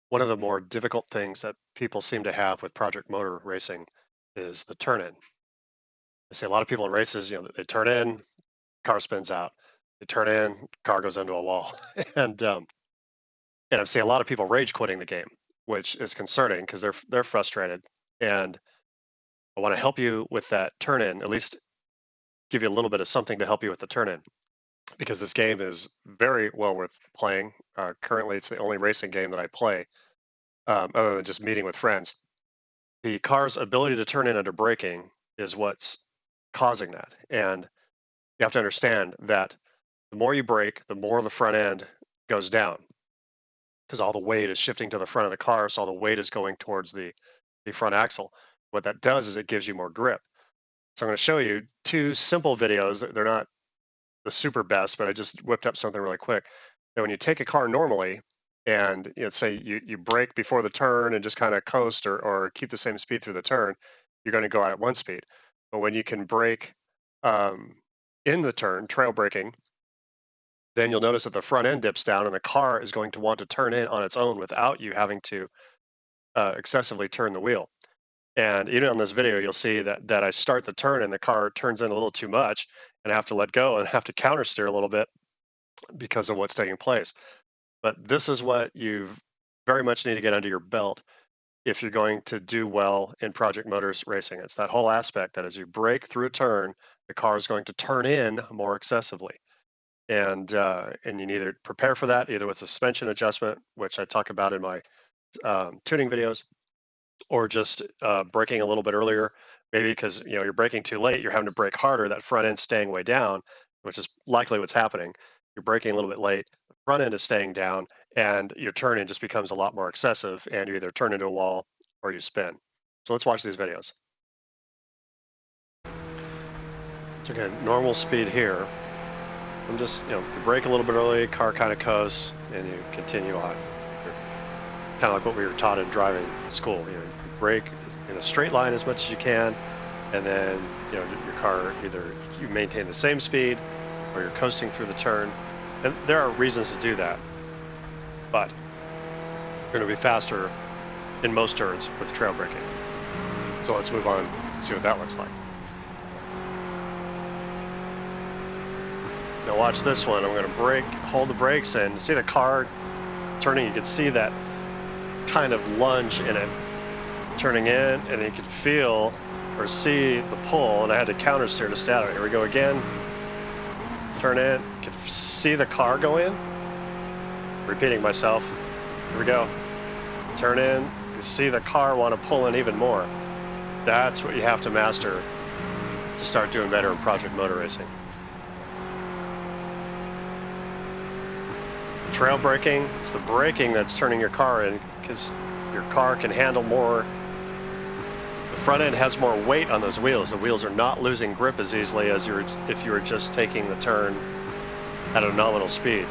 One of the more difficult things that people seem to have with project motor racing is the turn in. I see a lot of people in races, they turn in, car spins out. They turn in, car goes into a wall. and and I've seen a lot of people rage quitting the game, which is concerning because they're frustrated. And I want to help you with that turn in, at least give you a little bit of something to help you with the turn in, because this game is very well worth playing. Currently, it's the only racing game that I play, other than just meeting with friends. The car's ability to turn in under braking is what's causing that. And you have to understand that the more you brake, the more the front end goes down because all the weight is shifting to the front of the car. So all the weight is going towards the front axle. What that does is it gives you more grip. So I'm going to show you two simple videos. They're not the super best, but I just whipped up something really quick. That when you take a car normally and say you brake before the turn and just kind of coast or keep the same speed through the turn, you're going to go out at one speed. But when you can brake um, in the turn, trail braking, then you'll notice that the front end dips down and the car is going to want to turn in on its own without you having to excessively turn the wheel. And even on this video, you'll see that I start the turn and the car turns in a little too much and I have to let go and have to counter steer a little bit because of what's taking place. But this is what you very much need to get under your belt if you're going to do well in Project Motors racing. It's that whole aspect that as you brake through a turn, the car is going to turn in more excessively. And you need to prepare for that either with suspension adjustment, which I talk about in my tuning videos, or just braking a little bit earlier. Maybe because you're braking too late, you're having to brake harder. That front end staying way down, which is likely what's happening. You're braking a little bit late. The front end is staying down, and your turn in just becomes a lot more excessive, and you either turn into a wall or you spin. So let's watch these videos. So again, normal speed here. I'm just, you brake a little bit early, car kind of coasts, and you continue on. Kind of like what we were taught in driving school. You brake in a straight line as much as you can, and then your car, either you maintain the same speed or you're coasting through the turn. And there are reasons to do that, but you're going to be faster in most turns with trail braking. So let's move on and see what that looks like. Now watch this one. I'm going to brake, hold the brakes, and see the car turning. You can see that kind of lunge in it turning in, and you can feel or see the pull, and I had to counter steer to stay out of it. Here we go again. Turn in. You can see the car go in. Repeating myself. Here we go. Turn in. You see the car want to pull in even more. That's what you have to master to start doing better in Project Motor Racing. Trail braking, it's the braking that's turning your car in because your car can handle more. The front end has more weight on those wheels. The wheels are not losing grip as easily as if you were just taking the turn at a nominal speed.